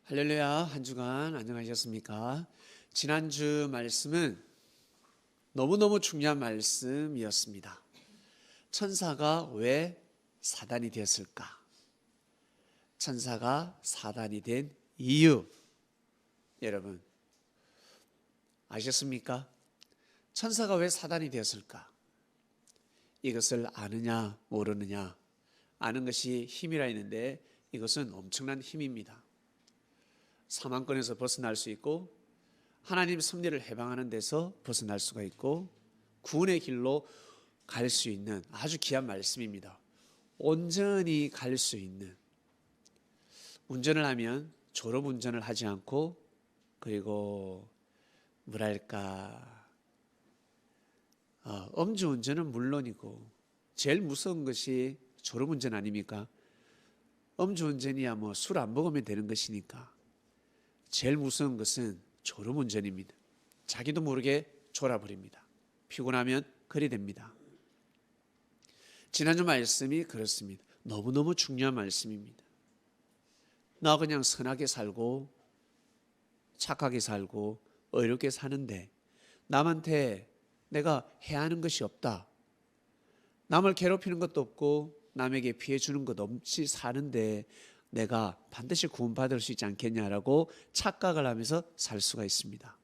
할렐루야, 한 주간 안녕하셨습니까? 지난주 말씀은 너무너무 중요한 말씀이었습니다. 천사가 왜 사단이 되었을까? 천사가 사단이 된 이유, 여러분 아셨습니까? 천사가 왜 사단이 되었을까? 이것을 아느냐 모르느냐, 아는 것이 힘이라 했는데 이것은 엄청난 힘입니다. 사망권에서 벗어날 수 있고 하나님 섭리를 해방하는 데서 벗어날 수가 있고 구원의 길로 갈 수 있는 아주 귀한 말씀입니다. 온전히 갈 수 있는, 운전을 하면 졸음운전을 하지 않고, 그리고 뭐랄까 음주운전은 물론이고 제일 무서운 것이 졸음운전 아닙니까? 음주운전이야 뭐 술 안 먹으면 되는 것이니까. 제일 무서운 것은 졸음운전입니다. 자기도 모르게 졸아버립니다. 피곤하면 그리 됩니다. 지난주 말씀이 그렇습니다. 너무너무 중요한 말씀입니다. 나 그냥 선하게 살고 착하게 살고 의롭게 사는데 남한테 내가 해야 하는 것이 없다, 남을 괴롭히는 것도 없고 남에게 피해 주는 것 없이 사는데 내가 반드시 구원받을 수 있지 않겠냐라고 착각을 하면서 살 수가 있습니다.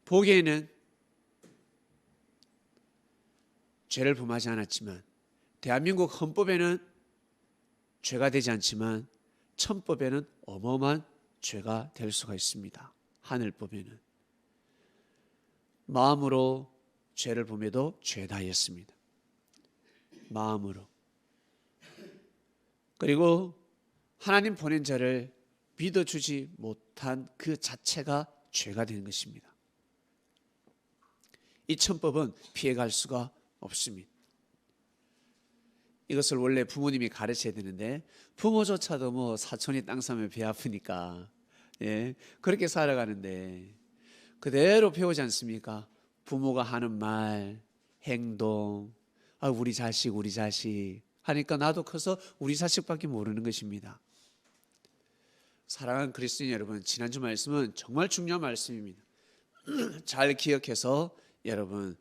보기에는 죄를 범하지 않았지만, 대한민국 헌법에는 죄가 되지 않지만 천법에는 어마어마한 죄가 될 수가 있습니다. 하늘법에는 마음으로 죄를 범해도 죄다였습니다. 마음으로. 그리고 하나님 보낸 자를 믿어주지 못한 그 자체가 죄가 되는 것입니다. 이 천법은 피해갈 수가 없습니다. 이것을 원래 부모님이 가르쳐야 되는데 부모조차도 뭐 사촌이 땅 사면 배 아프니까 그렇게 살아가는데 그대로 배우지 않습니까? 부모가 하는 말, 행동, 우리 자식 하니까 나도 커서 우리 자식밖에 모르는 것입니다. 사랑하는 그리스도인 여러분, 지난주 말씀은 정말 중요한 말씀입니다. 잘 기억해서 여러분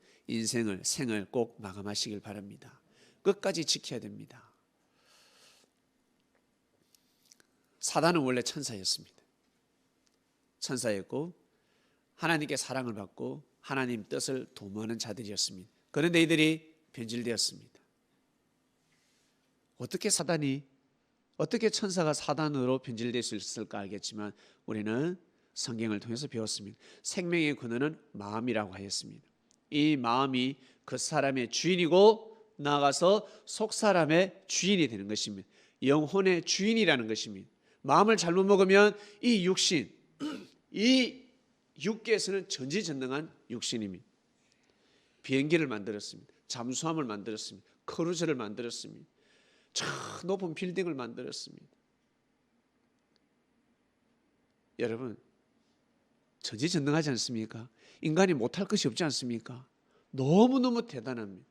생을 꼭 마감하시길 바랍니다. 끝까지 지켜야 됩니다. 사단은 원래 천사였습니다. 천사였고 하나님께 사랑을 받고 하나님 뜻을 도모하는 자들이었습니다. 그런데 이들이 변질되었습니다. 어떻게 천사가 사단으로 변질될 수 있을까 알겠지만 우리는 성경을 통해서 배웠습니다. 생명의 근원은 마음이라고 하였습니다. 이 마음이 그 사람의 주인이고 나아가서 속 사람의 주인이 되는 것입니다. 영혼의 주인이라는 것입니다. 마음을 잘못 먹으면 이 육신, 이 육계에서는 전지전능한 육신입니다. 비행기를 만들었습니다. 잠수함을 만들었습니다. 크루즈를 만들었습니다. 저 높은 빌딩을 만들었습니다. 여러분, 전지전능하지 않습니까? 인간이 못할 것이 없지 않습니까? 너무너무 대단합니다.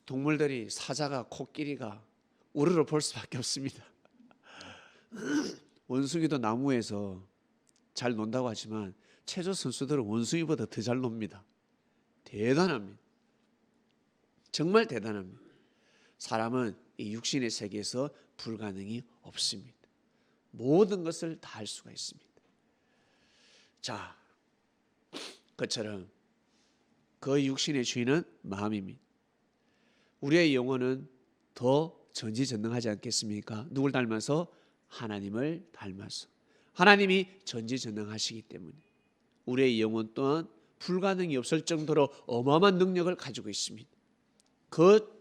동물들이, 사자가, 코끼리가 우르르 볼 수밖에 없습니다. 원숭이도 나무에서 잘 논다고 하지만 체조 선수들은 원숭이보다 더 잘 놉니다. 대단합니다. 정말 대단합니다. 사람은 이 육신의 세계에서 불가능이 없습니다. 모든 것을 다 할 수가 있습니다. 자, 그처럼 그 육신의 주인은 마음입니다. 우리의 영혼은 더 전지전능하지 않겠습니까? 누굴 닮아서? 하나님을 닮아서. 하나님이 전지전능하시기 때문에 우리의 영혼 또한 불가능이 없을 정도로 어마어마한 능력을 가지고 있습니다. 그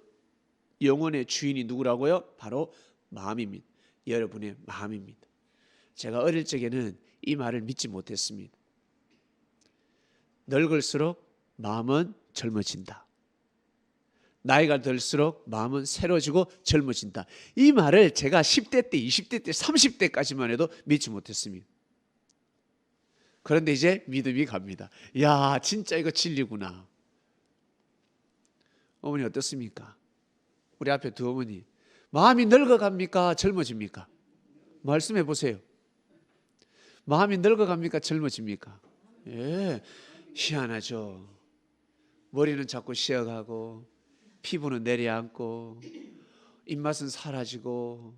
영혼의 주인이 누구라고요? 바로 마음입니다. 여러분의 마음입니다. 제가 어릴 적에는 이 말을 믿지 못했습니다. 늙을수록 마음은 젊어진다. 나이가 들수록 마음은 새로워지고 젊어진다. 이 말을 제가 10대 때, 20대 때, 30대까지만 해도 믿지 못했습니다. 그런데 이제 믿음이 갑니다. 야, 진짜 이거 진리구나. 어머니 어떻습니까? 우리 앞에 두 어머니, 마음이 늙어갑니까? 젊어집니까? 말씀해 보세요. 마음이 늙어갑니까? 젊어집니까? 예, 희한하죠. 머리는 자꾸 쉬어가고 피부는 내려앉고 입맛은 사라지고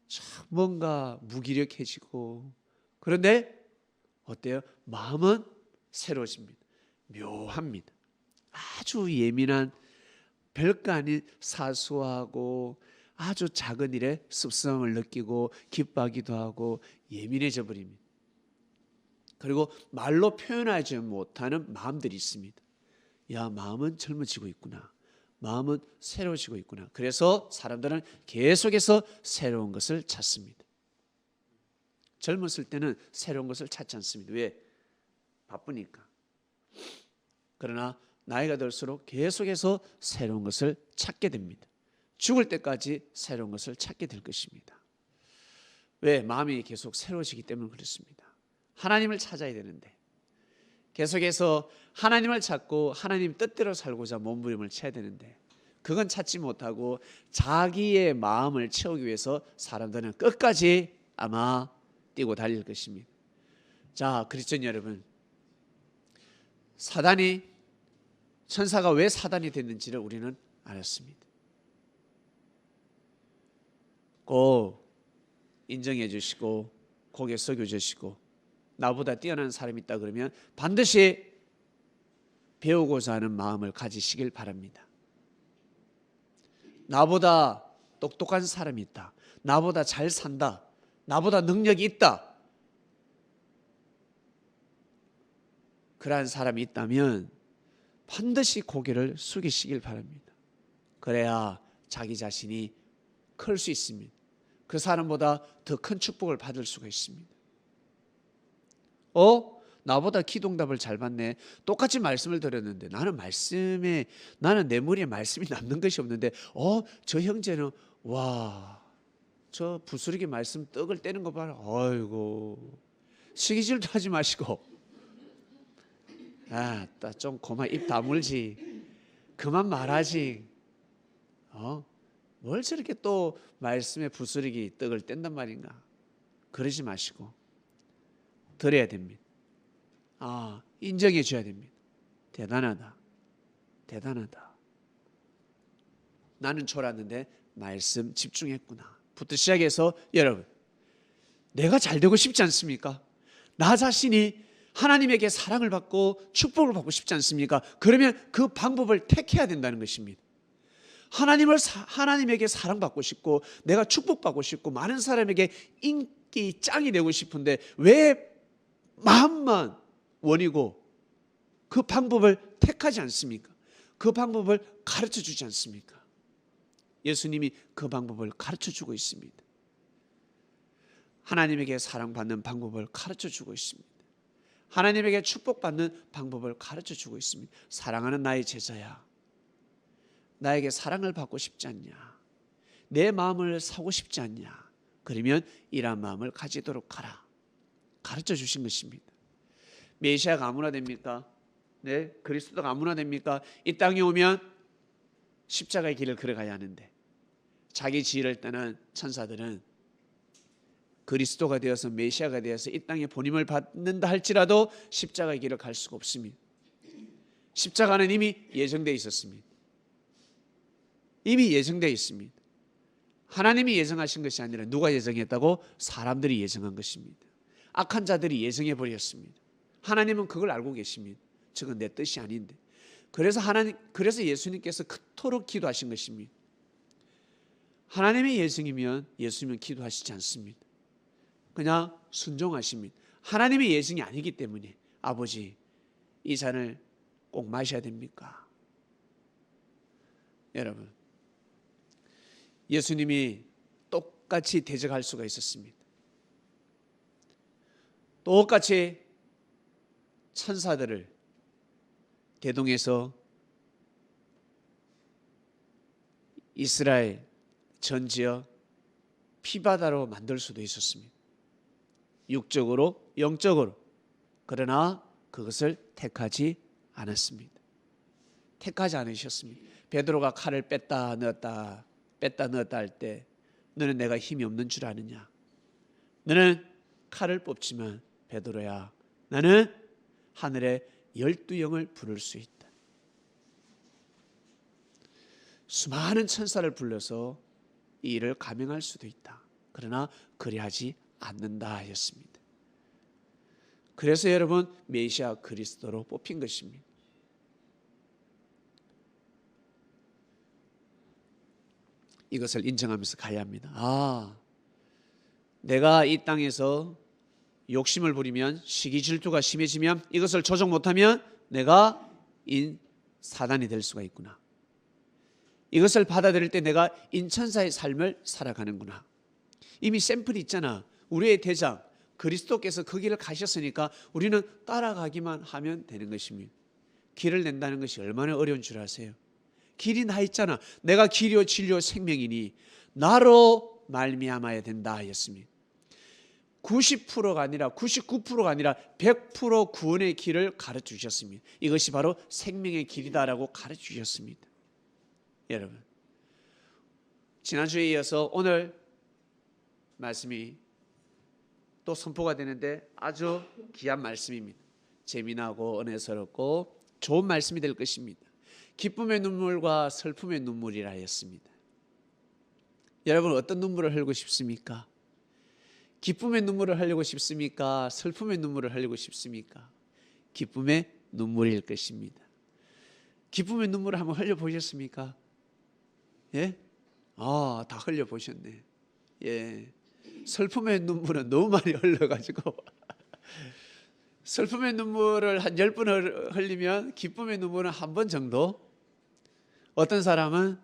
참 뭔가 무기력해지고, 그런데 어때요? 마음은 새로워집니다. 묘합니다. 아주 예민한 별거 아닌 사소하고 아주 작은 일에 습성을 느끼고 기뻐하기도 하고 예민해져 버립니다. 그리고 말로 표현하지 못하는 마음들이 있습니다. 야, 마음은 젊어지고 있구나. 마음은 새로워지고 있구나. 그래서 사람들은 계속해서 새로운 것을 찾습니다. 젊었을 때는 새로운 것을 찾지 않습니다. 왜? 바쁘니까. 그러나 나이가 들수록 계속해서 새로운 것을 찾게 됩니다. 죽을 때까지 새로운 것을 찾게 될 것입니다. 왜? 마음이 계속 새로워지기 때문에 그렇습니다. 하나님을 찾아야 되는데 계속해서 하나님을 찾고 하나님 뜻대로 살고자 몸부림을 쳐야 되는데 그건 찾지 못하고 자기의 마음을 채우기 위해서 사람들은 끝까지 아마 뛰고 달릴 것입니다. 자, 그리스도인 여러분, 천사가 왜 사단이 됐는지를 우리는 알았습니다. 꼭 인정해 주시고 고개 숙여 주시고 나보다 뛰어난 사람이 있다 그러면 반드시 배우고자 하는 마음을 가지시길 바랍니다. 나보다 똑똑한 사람이 있다, 나보다 잘 산다, 나보다 능력이 있다, 그러한 사람이 있다면 반드시 고개를 숙이시길 바랍니다. 그래야 자기 자신이 클 수 있습니다. 그 사람보다 더 큰 축복을 받을 수가 있습니다. 나보다 기도응답을 잘 받네. 똑같이 말씀을 드렸는데 나는 내 머리에 말씀이 남는 것이 없는데 저 형제는 저 부스러기 말씀 떡을 떼는 거 봐라. 아이고, 시기질도 하지 마시고 좀 그만 입 다물지, 그만 말하지. 뭘 저렇게 또 말씀에 부스러기 떡을 뗀단 말인가. 그러지 마시고 드려야 됩니다. 인정해 줘야 됩니다. 대단하다, 대단하다. 나는 졸았는데 말씀 집중했구나 부터 시작해서, 여러분, 내가 잘 되고 싶지 않습니까? 나 자신이 하나님에게 사랑을 받고 축복을 받고 싶지 않습니까? 그러면 그 방법을 택해야 된다는 것입니다. 하나님에게 사랑받고 싶고 내가 축복받고 싶고 많은 사람에게 인기 짱이 되고 싶은데 왜 마음만 원이고 그 방법을 택하지 않습니까? 그 방법을 가르쳐 주지 않습니까? 예수님이 그 방법을 가르쳐 주고 있습니다. 하나님에게 사랑받는 방법을 가르쳐 주고 있습니다. 하나님에게 축복받는 방법을 가르쳐 주고 있습니다. 사랑하는 나의 제자야, 나에게 사랑을 받고 싶지 않냐? 내 마음을 사고 싶지 않냐? 그러면 이러한 마음을 가지도록 하라. 가르쳐 주신 것입니다. 메시아가 아무나 됩니까? 네, 그리스도가 아무나 됩니까? 이 땅에 오면 십자가의 길을 걸어가야 하는데 자기 지혜를 떠난 천사들은 그리스도가 되어서 메시아가 되어서 이 땅에 본임을 받는다 할지라도 십자가의 길을 갈 수가 없습니다. 십자가는 이미 예정되어 있었습니다. 이미 예정되어 있습니다. 하나님이 예정하신 것이 아니라 누가 예정했다고? 사람들이 예정한 것입니다. 악한 자들이 예정해 버렸습니다. 하나님은 그걸 알고 계십니다. 저건 내 뜻이 아닌데. 그래서 예수님께서 그토록 기도하신 것입니다. 하나님의 예정이면 예수님은 기도하시지 않습니다. 그냥 순종하십니다. 하나님의 예정이 아니기 때문에 아버지, 이 잔을 꼭 마셔야 됩니까? 여러분, 예수님이 똑같이 대적할 수가 있었습니다. 똑같이 천사들을 대동해서 이스라엘 전 지역 피바다로 만들 수도 있었습니다. 육적으로, 영적으로. 그러나 그것을 택하지 않았습니다. 택하지 않으셨습니다. 베드로가 칼을 뺐다 넣었다 할 때 너는 내가 힘이 없는 줄 아느냐? 너는 칼을 뽑지만 베드로야, 나는 하늘의 12영을 부를 수 있다. 수많은 천사를 불러서 이 일을 감행할 수도 있다. 그러나 그리하지 않는다 하였습니다. 그래서 여러분, 메시아 그리스도로 뽑힌 것입니다. 이것을 인정하면서 가야 합니다. 내가 이 땅에서 욕심을 부리면, 시기 질투가 심해지면, 이것을 조정 못하면 내가 사단이 될 수가 있구나. 이것을 받아들일 때 내가 인천사의 삶을 살아가는구나. 이미 샘플이 있잖아. 우리의 대장 그리스도께서 그 길을 가셨으니까 우리는 따라가기만 하면 되는 것입니다. 길을 낸다는 것이 얼마나 어려운 줄 아세요? 길이 나 있잖아. 내가 길이요 진리요 생명이니 나로 말미암아야 된다 하였습니다. 90%가 아니라 99%가 아니라 100% 구원의 길을 가르쳐 주셨습니다. 이것이 바로 생명의 길이다라고 가르쳐 주셨습니다. 여러분, 지난주에 이어서 오늘 말씀이 또 선포가 되는데 아주 귀한 말씀입니다. 재미나고 은혜스럽고 좋은 말씀이 될 것입니다. 기쁨의 눈물과 슬픔의 눈물이라 하였습니다. 여러분, 어떤 눈물을 흘리고 싶습니까? 기쁨의 눈물을 흘리고 싶습니까? 슬픔의 눈물을 흘리고 싶습니까? 기쁨의 눈물일 것입니다. 기쁨의 눈물을 한번 흘려보셨습니까? 예? 다 흘려보셨네. 예. 슬픔의 눈물은 너무 많이 흘려가지고 슬픔의 눈물을 한 10번 흘리면 기쁨의 눈물은 한 번 정도. 어떤 사람은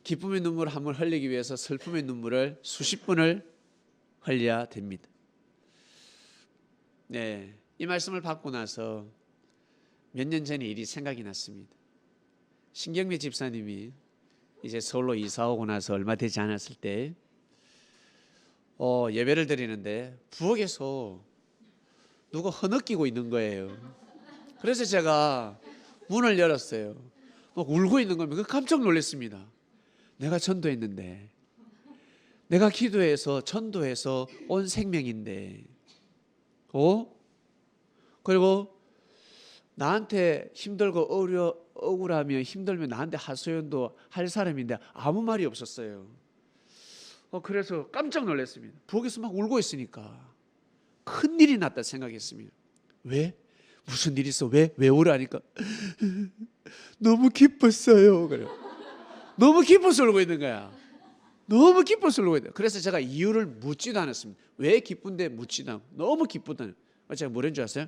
기쁨의 눈물을 한 번 흘리기 위해서 슬픔의 눈물을 수십 번을 흘려야 됩니다. 네, 이 말씀을 받고 나서 몇 년 전에 일이 생각이 났습니다. 신경미 집사님이 이제 서울로 이사 오고 나서 얼마 되지 않았을 때 예배를 드리는데 부엌에서 누가 흐느끼고 있는 거예요. 그래서 제가 문을 열었어요. 막 울고 있는 겁니다. 깜짝 놀랐습니다. 내가 전도했는데, 내가 기도해서 전도해서 온 생명인데, 그리고 나한테 힘들고 억울하면 힘들면 나한테 하소연도 할 사람인데 아무 말이 없었어요. 그래서 깜짝 놀랐습니다. 부엌에서 막 울고 있으니까 큰일이 났다 생각했습니다. 왜? 무슨 일이 있어? 왜 울으니까 너무 기뻤어요. 그래. 너무 기뻐서 울고 있는 거야. 너무 기뻐서 울고 있는 거야. 그래서 제가 이유를 묻지도 않았습니다. 왜 기쁜데 묻지도 않고 너무 기쁘다는. 제가 뭐라는 줄 아세요?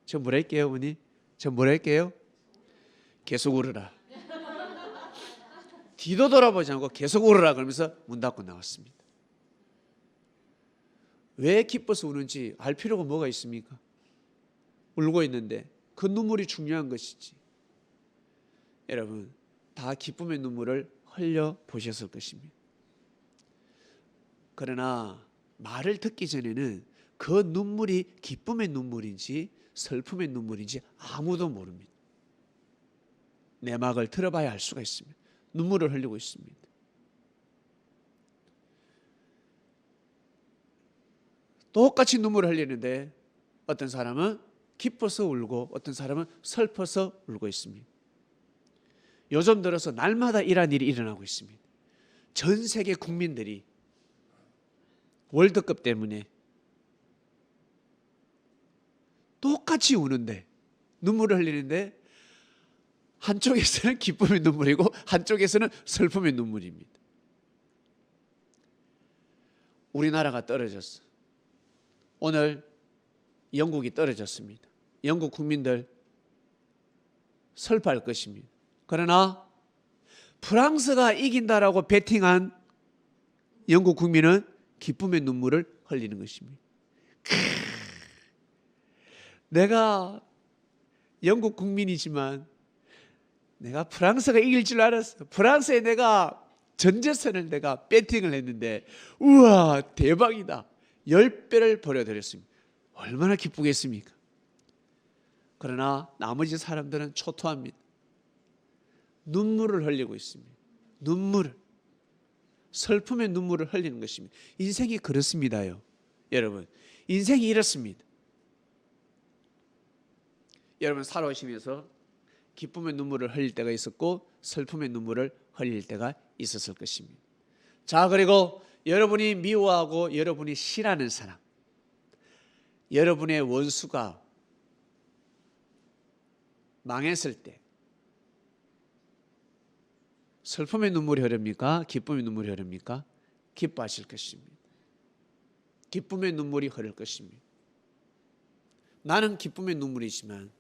저 뭐라 할게요, 어머니? 저 뭐라 할게요? 계속 울으라. 뒤도 돌아보지 않고 계속 울으라 그러면서 문 닫고 나왔습니다. 왜 기뻐서 우는지 알 필요가 뭐가 있습니까? 울고 있는데 그 눈물이 중요한 것이지. 여러분, 다 기쁨의 눈물을 흘려 보셨을 것입니다. 그러나 말을 듣기 전에는 그 눈물이 기쁨의 눈물인지 슬픔의 눈물인지 아무도 모릅니다. 내막을 들어봐야 알 수가 있습니다. 눈물을 흘리고 있습니다. 똑같이 눈물을 흘리는데 어떤 사람은 기뻐서 울고 어떤 사람은 슬퍼서 울고 있습니다. 요즘 들어서 날마다 이런 일이 일어나고 있습니다. 전 세계 국민들이 월드컵 때문에 똑같이 우는데 눈물을 흘리는데 한쪽에서는 기쁨의 눈물이고 한쪽에서는 슬픔의 눈물입니다. 우리나라가 떨어졌어. 오늘 영국이 떨어졌습니다. 영국 국민들 슬퍼할 것입니다. 그러나 프랑스가 이긴다라고 베팅한 영국 국민은 기쁨의 눈물을 흘리는 것입니다. 내가 영국 국민이지만 내가 프랑스가 이길 줄 알았어. 프랑스에 내가 전재산을 내가 배팅을 했는데 우와 대박이다. 10배를 벌어들였습니다. 얼마나 기쁘겠습니까? 그러나 나머지 사람들은 초토합니다. 눈물을 흘리고 있습니다. 눈물을, 슬픔의 눈물을 흘리는 것입니다. 인생이 그렇습니다요. 여러분, 인생이 이렇습니다. 여러분 살아오시면서 기쁨의 눈물을 흘릴 때가 있었고 슬픔의 눈물을 흘릴 때가 있었을 것입니다. 자, 그리고 여러분이 미워하고 여러분이 싫어하는 사람, 여러분의 원수가 망했을 때 슬픔의 눈물이 흐릅니까? 기쁨의 눈물이 흐릅니까? 기뻐하실 것입니다. 기쁨의 눈물이 흐를 것입니다. 나는 기쁨의 눈물이지만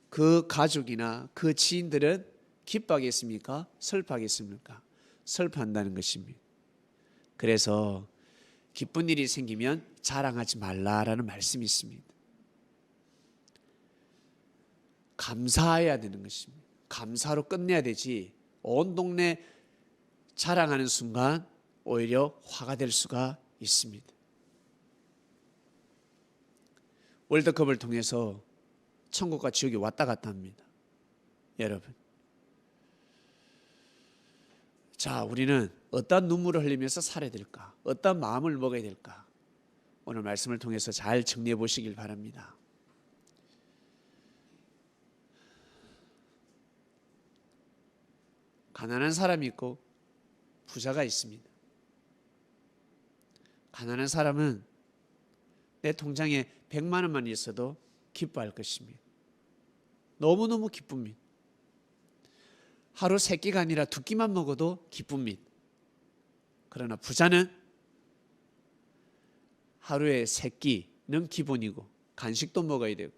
그 가족이나 그 지인들은 기뻐하겠습니까? 슬퍼하겠습니까? 슬퍼한다는 것입니다. 그래서 기쁜 일이 생기면 자랑하지 말라라는 말씀이 있습니다. 감사해야 되는 것입니다. 감사로 끝내야 되지 온 동네 자랑하는 순간 오히려 화가 될 수가 있습니다. 월드컵을 통해서 천국과 지옥이 왔다 갔다 합니다. 여러분, 자, 우리는 어떤 눈물을 흘리면서 살아야 될까? 어떤 마음을 먹어야 될까? 오늘 말씀을 통해서 잘 정리해 보시길 바랍니다. 가난한 사람이 있고 부자가 있습니다. 가난한 사람은 내 통장에 100만 원만 있어도 기뻐할 것입니다. 너무너무 기쁩니다. 하루 3끼가 아니라 2끼만 먹어도 기쁩니다. 그러나 부자는 하루에 3끼는 기본이고 간식도 먹어야 되고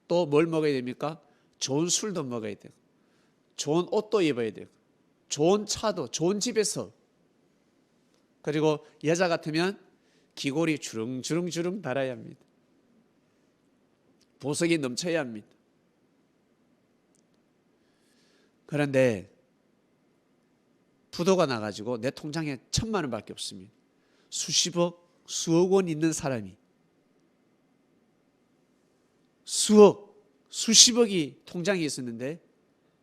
또 뭘 먹어야 됩니까? 좋은 술도 먹어야 되고 좋은 옷도 입어야 되고 좋은 차도 좋은 집에서, 그리고 여자 같으면 귀걸이 주릉주릉 달아야 합니다. 보석이 넘쳐야 합니다. 그런데 부도가 나가지고 내 통장에 1,000만 원밖에 없습니다. 수십억, 수억 원 있는 사람이 수억, 수십억이 통장에 있었는데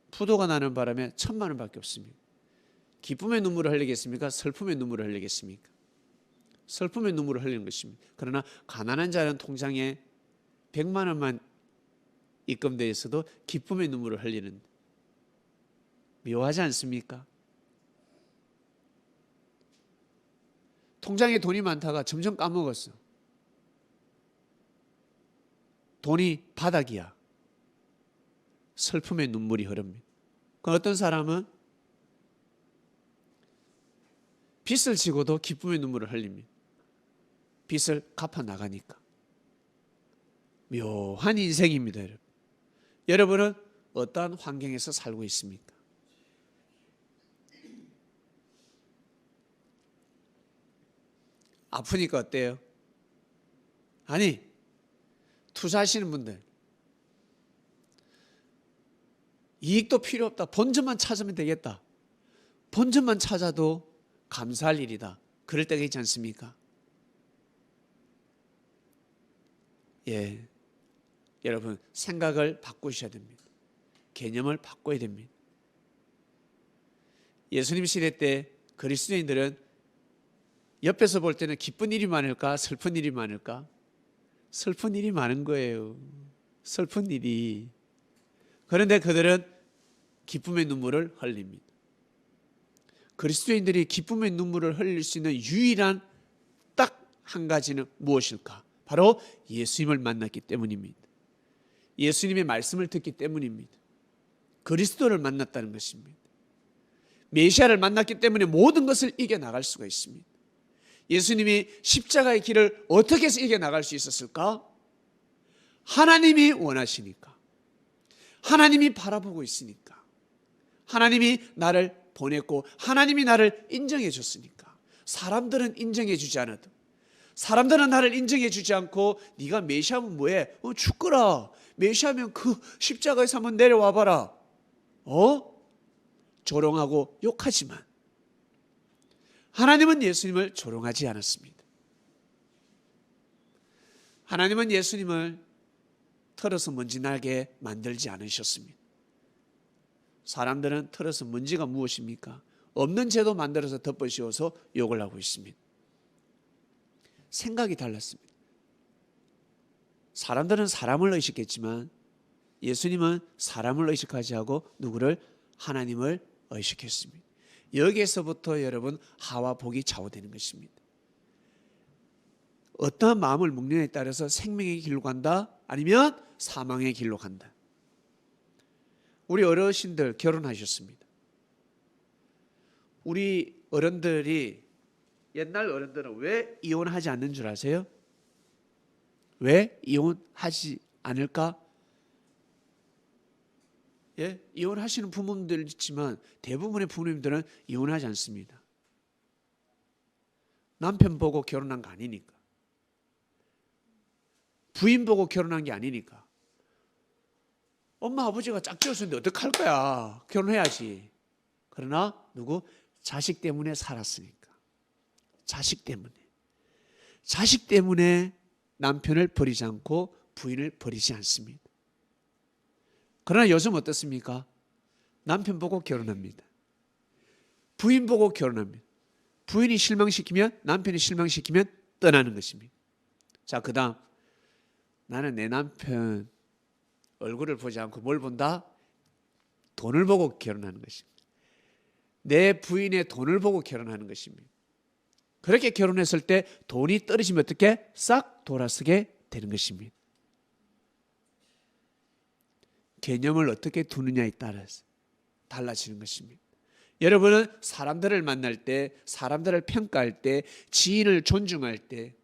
부도가 나는 바람에 1,000만 원밖에 없습니다. 기쁨의 눈물을 흘리겠습니까? 슬픔의 눈물을 흘리겠습니까? 슬픔의 눈물을 흘리는 것입니다. 그러나 가난한 자는 통장에 100만 원만 입금되어 있어도 기쁨의 눈물을 흘리는, 묘하지 않습니까? 통장에 돈이 많다가 점점 까먹었어. 돈이 바닥이야. 슬픔의 눈물이 흐릅니다. 그 어떤 사람은 빚을 지고도 기쁨의 눈물을 흘립니다. 빚을 갚아 나가니까. 묘한 인생입니다, 여러분. 여러분은 어떠한 환경에서 살고 있습니까? 아프니까 어때요? 아니, 투자하시는 분들 이익도 필요 없다. 본전만 찾으면 되겠다. 본전만 찾아도 감사할 일이다. 그럴 때가 있지 않습니까? 예, 여러분 생각을 바꾸셔야 됩니다. 개념을 바꿔야 됩니다. 예수님 시대 때 그리스도인들은 옆에서 볼 때는 기쁜 일이 많을까 슬픈 일이 많을까? 슬픈 일이 많은 거예요. 슬픈 일이. 그런데 그들은 기쁨의 눈물을 흘립니다. 그리스도인들이 기쁨의 눈물을 흘릴 수 있는 유일한 딱 한 가지는 무엇일까? 바로 예수님을 만났기 때문입니다. 예수님의 말씀을 듣기 때문입니다. 그리스도를 만났다는 것입니다. 메시아를 만났기 때문에 모든 것을 이겨나갈 수가 있습니다. 예수님이 십자가의 길을 어떻게 해서 이겨나갈 수 있었을까? 하나님이 원하시니까, 하나님이 바라보고 있으니까, 하나님이 나를 보냈고 하나님이 나를 인정해 줬으니까. 사람들은 인정해 주지 않아도, 사람들은 나를 인정해 주지 않고 네가 메시아면 뭐해? 죽거라. 메시아면 그 십자가에서 한번 내려와 봐라. 조롱하고 욕하지만 하나님은 예수님을 조롱하지 않았습니다. 하나님은 예수님을 털어서 먼지 나게 만들지 않으셨습니다. 사람들은 털어서 먼지가 무엇입니까? 없는 죄도 만들어서 덮어씌워서 욕을 하고 있습니다. 생각이 달랐습니다. 사람들은 사람을 의식했지만 예수님은 사람을 의식하지 않고 누구를? 하나님을 의식했습니다. 여기에서부터 여러분 하와 복이 좌우되는 것입니다. 어떠한 마음을 먹느냐에 따라서 생명의 길로 간다 아니면 사망의 길로 간다. 우리 어르신들 결혼하셨습니다. 우리 어른들이 옛날 어른들은 왜 이혼하지 않는 줄 아세요? 왜 이혼하지 않을까? 예? 이혼하시는 부모님들 있지만 대부분의 부모님들은 이혼하지 않습니다. 남편 보고 결혼한 거 아니니까. 부인 보고 결혼한 게 아니니까. 엄마 아버지가 짝지었는데 어떡할 거야. 결혼해야지. 그러나 누구? 자식 때문에 살았으니까. 자식 때문에. 자식 때문에 남편을 버리지 않고 부인을 버리지 않습니다. 그러나 요즘 어떻습니까? 남편 보고 결혼합니다. 부인 보고 결혼합니다. 부인이 실망시키면 남편이 실망시키면 떠나는 것입니다. 자, 그 다음 나는 내 남편 얼굴을 보지 않고 뭘 본다? 돈을 보고 결혼하는 것입니다. 내 부인의 돈을 보고 결혼하는 것입니다. 그렇게 결혼했을 때 돈이 떨어지면 어떻게? 싹 돌아서게 되는 것입니다. 개념을 어떻게 두느냐에 따라서 달라지는 것입니다. 여러분은 사람들을 만날 때, 사람들을 평가할 때, 지인을 존중할 때,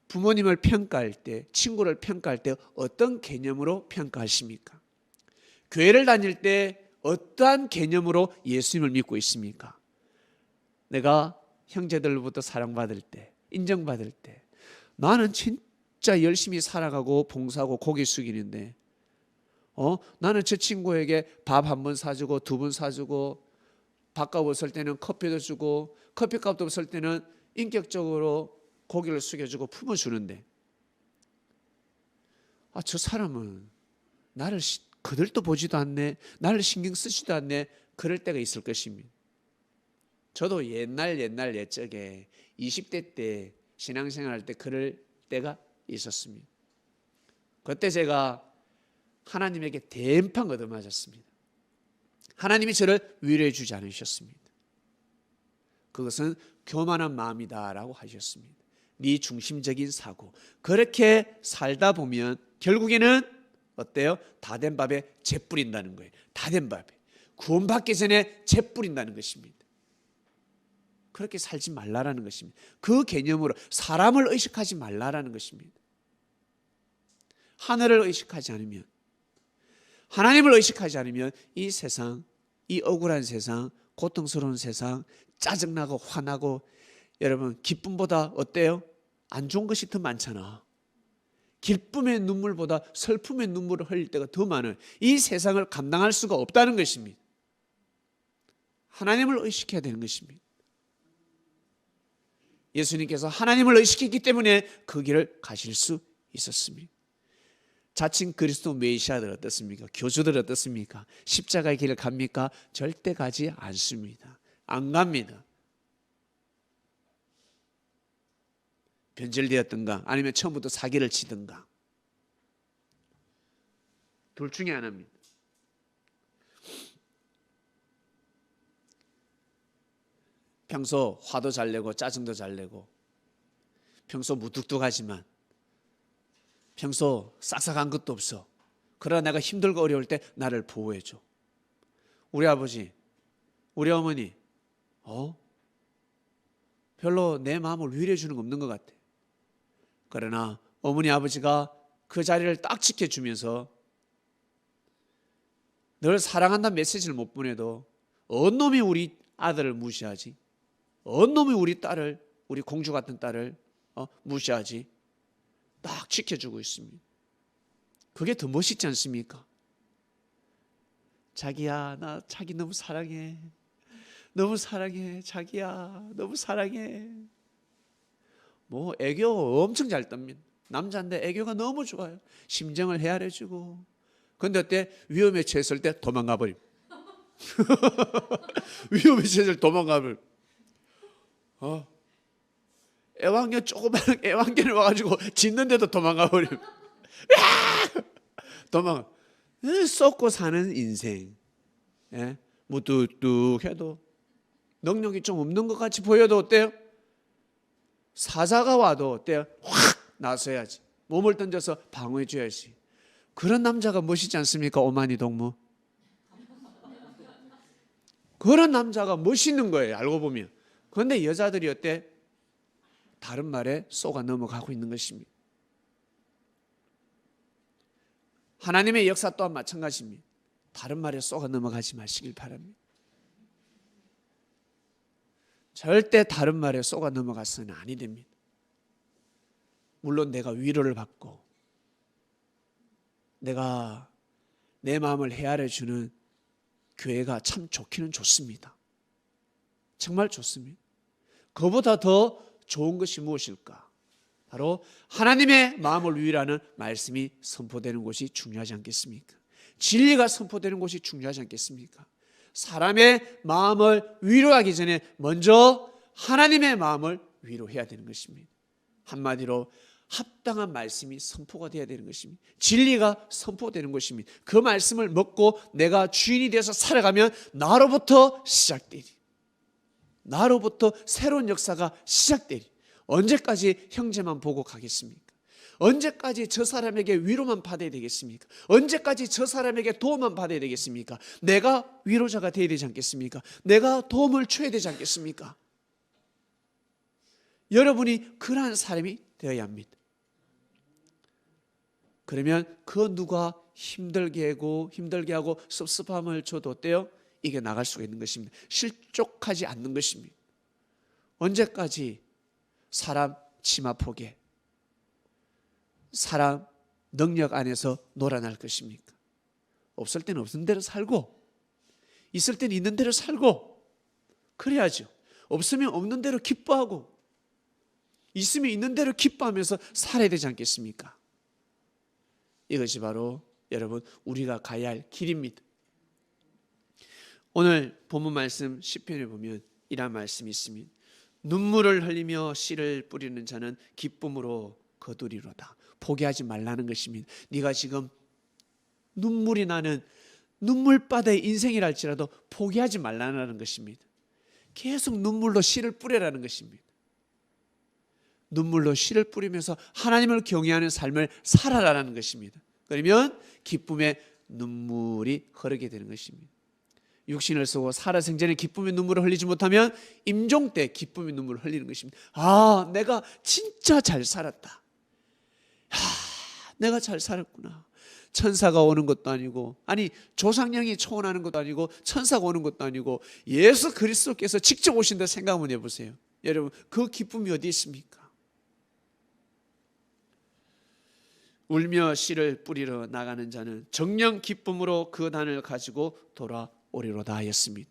부모님을 평가할 때, 친구를 평가할 때 어떤 개념으로 평가하십니까? 교회를 다닐 때 어떠한 개념으로 예수님을 믿고 있습니까? 내가 형제들로부터 사랑받을 때, 인정받을 때 나는 진짜 열심히 살아가고 봉사하고 고개 숙이는데 나는 저 친구에게 밥 한 번 사주고 두 번 사주고 밥값 없을 때는 커피도 주고 커피값도 없을 때는 인격적으로 고개를 숙여주고 품어주는데 저 사람은 나를 그들도 보지도 않네, 나를 신경 쓰지도 않네, 그럴 때가 있을 것입니다. 저도 옛날 옛적에 20대 때 신앙생활할 때 그럴 때가 있었습니다. 그때 제가 하나님에게 대판 얻어맞았습니다. 하나님이 저를 위로해 주지 않으셨습니다. 그것은 교만한 마음이다라고 하셨습니다. 네 중심적인 사고. 그렇게 살다 보면 결국에는 어때요? 다 된 밥에 재 뿌린다는 거예요. 다 된 밥에. 구원받기 전에 재 뿌린다는 것입니다. 그렇게 살지 말라라는 것입니다. 그 개념으로 사람을 의식하지 말라라는 것입니다. 하늘을 의식하지 않으면, 하나님을 의식하지 않으면 이 세상, 이 억울한 세상, 고통스러운 세상, 짜증나고 화나고, 여러분 기쁨보다 어때요? 안 좋은 것이 더 많잖아. 기쁨의 눈물보다 슬픔의 눈물을 흘릴 때가 더 많은 이 세상을 감당할 수가 없다는 것입니다. 하나님을 의식해야 되는 것입니다. 예수님께서 하나님을 의식했기 때문에 그 길을 가실 수 있었습니다. 자칭 그리스도 메시아들 어떻습니까? 교주들 어떻습니까? 십자가의 길을 갑니까? 절대 가지 않습니다. 안 갑니다. 변절되었든가 아니면 처음부터 사기를 치든가 둘 중에 하나입니다. 평소 화도 잘 내고 짜증도 잘 내고 평소 무뚝뚝하지만 평소 싹싹한 것도 없어. 그러나 내가 힘들고 어려울 때 나를 보호해줘. 우리 아버지, 우리 어머니 별로 내 마음을 위로해 주는 거 없는 것 같아. 그러나 어머니 아버지가 그 자리를 딱 지켜주면서 늘 사랑한다는 메시지를 못 보내도 어느 놈이 우리 아들을 무시하지? 어느 놈이 우리 딸을, 우리 공주 같은 딸을 무시하지? 딱 지켜주고 있습니다. 그게 더 멋있지 않습니까? 자기야, 나 자기 너무 사랑해. 너무 사랑해. 자기야, 너무 사랑해. 뭐 애교 엄청 잘 떱니다. 남자인데 애교가 너무 좋아요. 심정을 헤아려주고. 그런데 어때? 위험에 처했을 때 도망가 버립니다. 위험에 처해서 도망가면 애완견 조그만 애완견이 와가지고 짖는데도 도망가 버리면 도망가. 썩고 사는 인생. 예? 무뚝뚝해도 능력이 좀 없는 것 같이 보여도 어때요? 사자가 와도 어때요? 확 나서야지. 몸을 던져서 방어해 줘야지. 그런 남자가 멋있지 않습니까? 오마니 동무. 그런 남자가 멋있는 거예요, 알고 보면. 그런데 여자들이 어때? 다른 말에 쏘가 넘어가고 있는 것입니다. 하나님의 역사 또한 마찬가지입니다. 다른 말에 쏘가 넘어가지 마시길 바랍니다. 절대 다른 말에 쏘가 넘어가서는 아니 됩니다. 물론 내가 위로를 받고 내가 내 마음을 헤아려 주는 교회가 참 좋기는 좋습니다. 정말 좋습니다. 그보다 더 좋은 것이 무엇일까? 바로 하나님의 마음을 위로하는 말씀이 선포되는 곳이 중요하지 않겠습니까? 진리가 선포되는 곳이 중요하지 않겠습니까? 사람의 마음을 위로하기 전에 먼저 하나님의 마음을 위로해야 되는 것입니다. 한마디로 합당한 말씀이 선포가 되어야 되는 것입니다. 진리가 선포되는 것입니다. 그 말씀을 먹고 내가 주인이 되어서 살아가면 나로부터 시작되리. 나로부터 새로운 역사가 시작되리. 언제까지 형제만 보고 가겠습니까? 언제까지 저 사람에게 위로만 받아야 되겠습니까? 언제까지 저 사람에게 도움만 받아야 되겠습니까? 내가 위로자가 되어야 되지 않겠습니까? 내가 도움을 줘야 되지 않겠습니까? 여러분이 그러한 사람이 되어야 합니다. 그러면 그 누가 힘들게 하고 섭섭함을 줘도 어때요? 이겨 나갈 수가 있는 것입니다. 실족하지 않는 것입니다. 언제까지 사람 치마폭에 사람 능력 안에서 놀아날 것입니까? 없을 때는 없는 대로 살고 있을 때는 있는 대로 살고 그래야죠. 없으면 없는 대로 기뻐하고 있으면 있는 대로 기뻐하면서 살아야 되지 않겠습니까? 이것이 바로 여러분 우리가 가야 할 길입니다. 오늘 본문 말씀 시편에 보면 이런 말씀이 있습니다. 눈물을 흘리며 씨를 뿌리는 자는 기쁨으로 거두리로다. 포기하지 말라는 것입니다. 네가 지금 눈물이 나는 눈물바다의 인생이랄지라도 포기하지 말라는 것입니다. 계속 눈물로 씨를 뿌리라는 것입니다. 눈물로 씨를 뿌리면서 하나님을 경외하는 삶을 살아라는 것입니다. 그러면 기쁨의 눈물이 흐르게 되는 것입니다. 육신을 쓰고 살아생전에 기쁨의 눈물을 흘리지 못하면 임종 때 기쁨의 눈물을 흘리는 것입니다. 아, 내가 진짜 잘 살았다. 내가 잘 살았구나. 천사가 오는 것도 아니고, 아니 조상령이 초원하는 것도 아니고, 천사가 오는 것도 아니고, 예수 그리스도께서 직접 오신다 생각 한번 해보세요. 여러분, 그 기쁨이 어디 있습니까? 울며 씨를 뿌리러 나가는 자는 정령 기쁨으로 그 단을 가지고 돌아오리로다 하였습니다.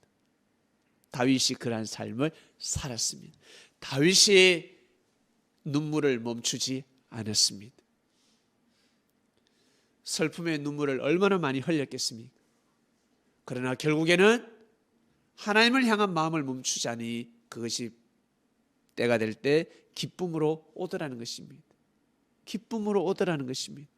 다윗이 그러한 삶을 살았습니다. 다윗이 눈물을 멈추지 않았습니다. 슬픔의 눈물을 얼마나 많이 흘렸겠습니까? 그러나 결국에는 하나님을 향한 마음을 멈추자니 그것이 때가 될 때 기쁨으로 오더라는 것입니다. 기쁨으로 오더라는 것입니다.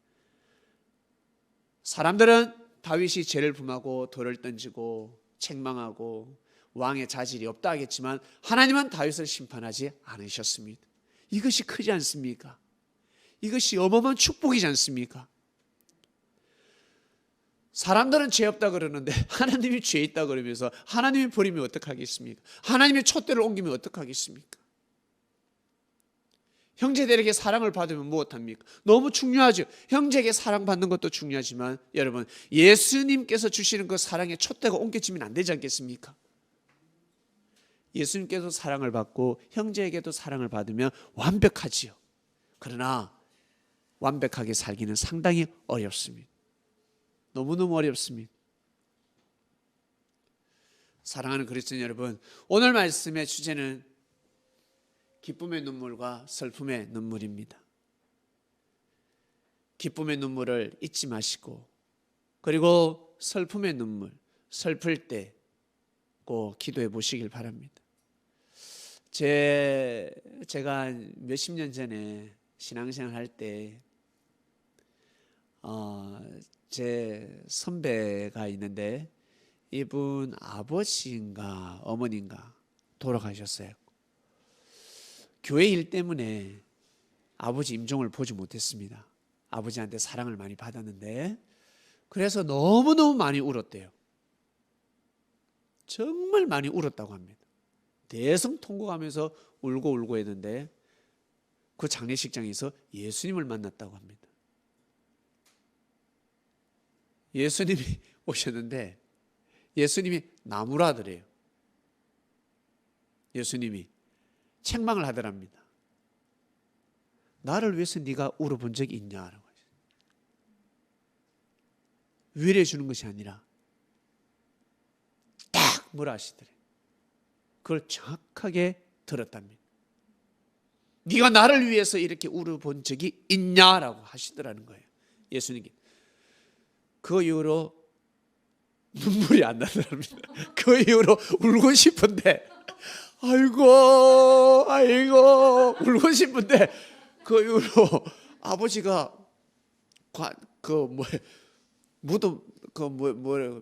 사람들은 다윗이 죄를 범하고 돌을 던지고 책망하고 왕의 자질이 없다 하겠지만 하나님은 다윗을 심판하지 않으셨습니다. 이것이 크지 않습니까? 이것이 어마어마한 축복이지 않습니까? 사람들은 죄 없다 그러는데 하나님이 죄 있다 그러면서 하나님이 버리면 어떡하겠습니까? 하나님의 촛대를 옮기면 어떡하겠습니까? 형제들에게 사랑을 받으면 무엇합니까? 너무 중요하죠. 형제에게 사랑받는 것도 중요하지만 여러분 예수님께서 주시는 그 사랑의 촛대가 옮겨지면 안 되지 않겠습니까? 예수님께서 사랑을 받고 형제에게도 사랑을 받으면 완벽하지요. 그러나 완벽하게 살기는 상당히 어렵습니다. 너무너무 어렵습니다. 사랑하는 그리스도인 여러분, 오늘 말씀의 주제는 기쁨의 눈물과 슬픔의 눈물입니다. 기쁨의 눈물을 잊지 마시고 그리고 슬픔의 눈물, 슬플 때 꼭 기도해 보시길 바랍니다. 제가 몇십 년 전에 신앙생활 할 때 제 선배가 있는데 이분 아버지인가 어머니인가 돌아가셨어요. 교회 일 때문에 아버지 임종을 보지 못했습니다. 아버지한테 사랑을 많이 받았는데 그래서 너무너무 많이 울었대요. 정말 많이 울었다고 합니다. 대성통곡하면서 울고 했는데 그 장례식장에서 예수님을 만났다고 합니다. 예수님이 오셨는데 예수님이 나무라더래요. 예수님이 책망을 하더랍니다. 나를 위해서 네가 울어본 적이 있냐라고 하셨어요. 위로해 주는 것이 아니라 딱 뭐라 하시더래. 그걸 정확하게 들었답니다. 네가 나를 위해서 이렇게 울어본 적이 있냐라고 하시더라는 거예요. 예수님께. 그 이후로 눈물이 안 나더랍니다. 그 이후로 울고 싶은데 아이고 울고 싶은데 그 이후로 아버지가 무덤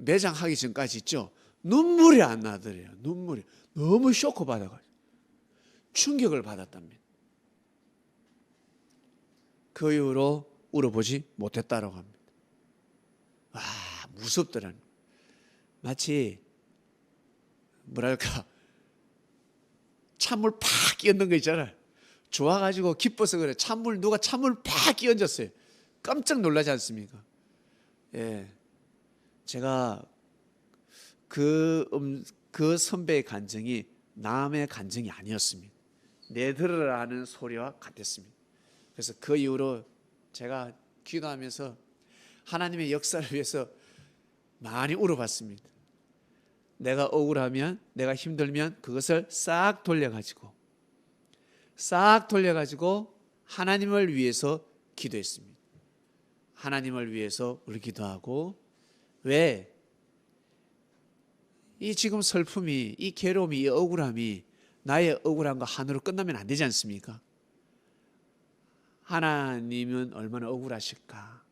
매장하기 전까지 있죠. 눈물이 안 나더래요. 눈물이 너무 쇼크 받아가지고 충격을 받았답니다. 그 이후로 울어보지 못했다라고 합니다. 와, 무섭더라는. 마치 뭐랄까 찬물 팍 끼얹는 거 있잖아요. 좋아가지고 기뻐서 그래. 누가 찬물 팍 끼얹었어요. 깜짝 놀라지 않습니까? 예, 제가 그 선배의 간증이 남의 간증이 아니었습니다. 내 들으라 하는 소리와 같았습니다. 그래서 그 이후로 제가 기도하면서 하나님의 역사를 위해서 많이 울어봤습니다. 내가 억울하면, 내가 힘들면 그것을 싹 돌려가지고 하나님을 위해서 기도했습니다. 하나님을 위해서 우리 기도하고, 왜? 이 지금 슬픔이, 이 괴로움이, 이 억울함이 나의 억울함과 한으로 끝나면 안 되지 않습니까? 하나님은 얼마나 억울하실까?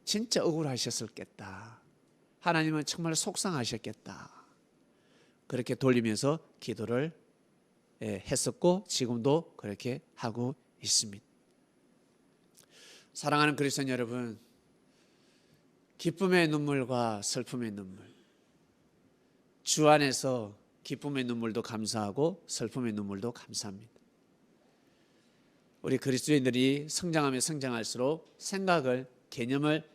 진짜 억울하셨을겠다. 하나님은 정말 속상하셨겠다. 그렇게 돌리면서 기도를 했었고 지금도 그렇게 하고 있습니다. 사랑하는 그리스도인 여러분, 기쁨의 눈물과 슬픔의 눈물, 주 안에서 기쁨의 눈물도 감사하고 슬픔의 눈물도 감사합니다. 우리 그리스도인들이 성장하면 성장할수록 생각을, 개념을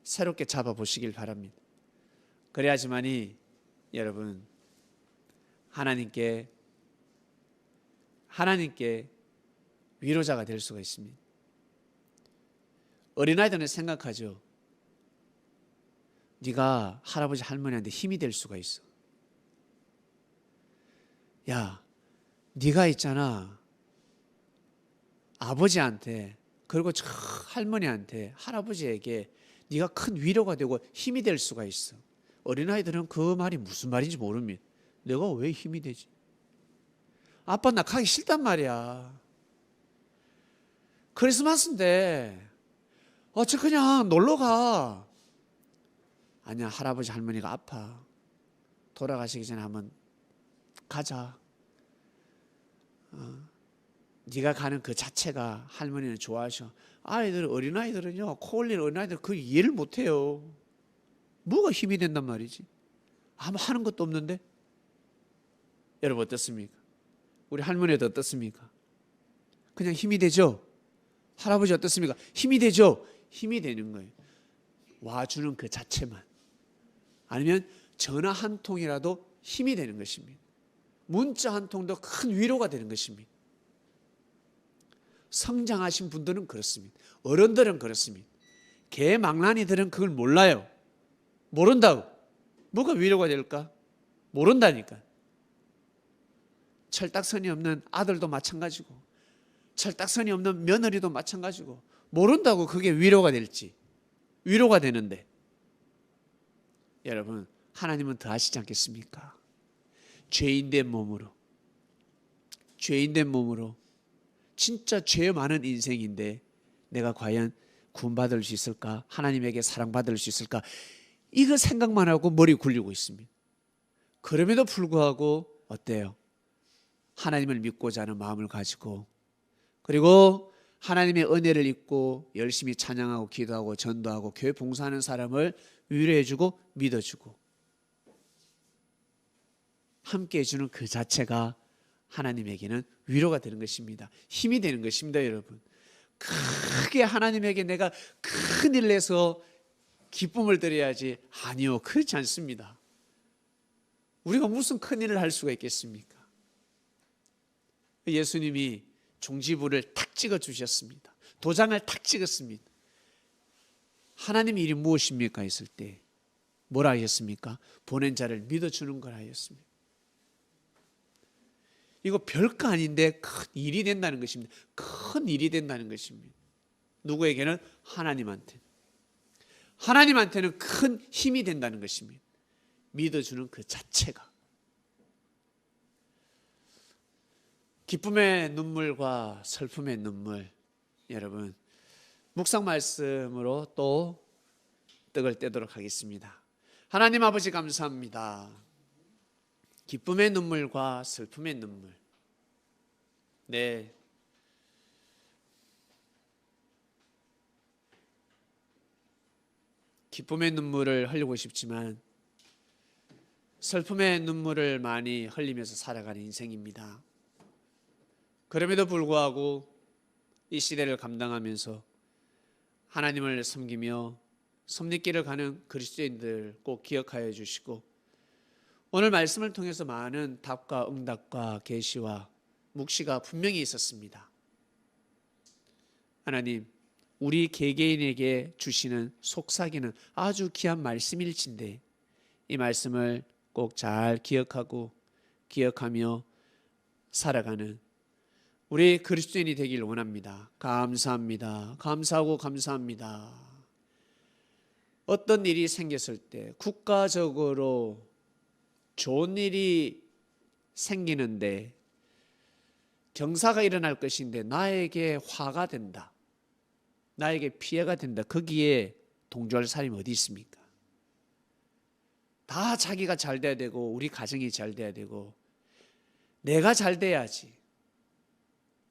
새롭게 잡아보시길 바랍니다. 그래야지만이 여러분 하나님께 위로자가 될 수가 있습니다. 어린아이들은 생각하죠. 네가 할아버지 할머니한테 힘이 될 수가 있어. 야, 네가 있잖아. 아버지한테 그리고 저 할머니한테 할아버지에게 네가 큰 위로가 되고 힘이 될 수가 있어. 어린아이들은 그 말이 무슨 말인지 모릅니다. 내가 왜 힘이 되지? 아빠 나 가기 싫단 말이야. 크리스마스인데 어째 그냥 놀러 가. 아니야, 할아버지 할머니가 아파. 돌아가시기 전에 한번 가자. 네가 가는 그 자체가 할머니는 좋아하셔. 어린아이들은요, 코 올리는 어린아이들 그 이해를 못해요. 뭐가 힘이 된단 말이지? 아무 하는 것도 없는데? 여러분 어떻습니까? 우리 할머니도 어떻습니까? 그냥 힘이 되죠? 할아버지 어떻습니까? 힘이 되죠? 힘이 되는 거예요. 와주는 그 자체만. 아니면 전화 한 통이라도 힘이 되는 것입니다. 문자 한 통도 큰 위로가 되는 것입니다. 성장하신 분들은 그렇습니다. 어른들은 그렇습니다. 개망난이들은 그걸 몰라요. 모른다고. 뭐가 위로가 될까? 모른다니까. 철딱선이 없는 아들도 마찬가지고 철딱선이 없는 며느리도 마찬가지고 모른다고 그게 위로가 될지. 위로가 되는데 여러분 하나님은 더 하시지 않겠습니까? 죄인된 몸으로 진짜 죄 많은 인생인데 내가 과연 구원받을 수 있을까? 하나님에게 사랑받을 수 있을까? 이거 생각만 하고 머리 굴리고 있습니다. 그럼에도 불구하고 어때요? 하나님을 믿고자 하는 마음을 가지고, 그리고 하나님의 은혜를 입고 열심히 찬양하고 기도하고 전도하고 교회 봉사하는 사람을 위로해주고 믿어주고 함께 해주는 그 자체가 하나님에게는 위로가 되는 것입니다. 힘이 되는 것입니다. 여러분, 크게 하나님에게 내가 큰 일을 해서 기쁨을 드려야지, 아니요, 그렇지 않습니다. 우리가 무슨 큰 일을 할 수가 있겠습니까? 예수님이 종지부를 탁 찍어 주셨습니다. 도장을 탁 찍었습니다. 하나님의 일이 무엇입니까 했을 때 뭐라 하셨습니까? 보낸 자를 믿어주는 거라 하셨습니다. 이거 별거 아닌데 큰 일이 된다는 것입니다. 큰 일이 된다는 것입니다. 누구에게는? 하나님한테는 큰 힘이 된다는 것입니다. 믿어주는 그 자체가. 기쁨의 눈물과 슬픔의 눈물, 여러분 묵상 말씀으로 또 떡을 떼도록 하겠습니다. 하나님 아버지 감사합니다. 기쁨의 눈물과 슬픔의 눈물, 네, 기쁨의 눈물을 흘리고 싶지만 슬픔의 눈물을 많이 흘리면서 살아가는 인생입니다. 그럼에도 불구하고 이 시대를 감당하면서 하나님을 섬기며 섭리길을 가는 그리스도인들 꼭 기억하여 주시고, 오늘 말씀을 통해서 많은 답과 응답과 계시와 묵시가 분명히 있었습니다. 하나님, 우리 개개인에게 주시는 속삭이는 아주 귀한 말씀일진데 이 말씀을 꼭 잘 기억하며 살아가는 우리 그리스도인이 되길 원합니다. 감사합니다. 감사하고 감사합니다. 어떤 일이 생겼을 때 국가적으로 좋은 일이 생기는데 경사가 일어날 것인데 나에게 화가 된다, 나에게 피해가 된다, 거기에 동조할 사람이 어디 있습니까? 다 자기가 잘 돼야 되고 우리 가정이 잘 돼야 되고 내가 잘 돼야지,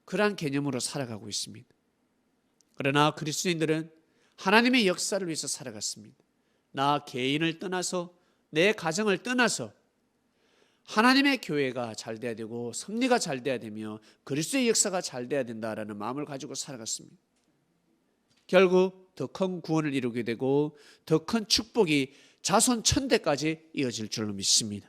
그러한 개념으로 살아가고 있습니다. 그러나 그리스도인들은 하나님의 역사를 위해서 살아갔습니다. 나 개인을 떠나서, 내 가정을 떠나서 하나님의 교회가 잘 돼야 되고 섭리가 잘 돼야 되며 그리스도의 역사가 잘 돼야 된다라는 마음을 가지고 살아갔습니다. 결국 더 큰 구원을 이루게 되고 더 큰 축복이 자손 천대까지 이어질 줄로 믿습니다.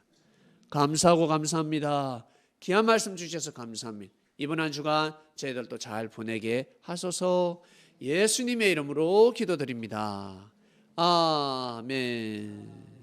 감사하고 감사합니다. 귀한 말씀 주셔서 감사합니다. 이번 한 주간 저희들도 잘 보내게 하소서. 예수님의 이름으로 기도드립니다. 아멘.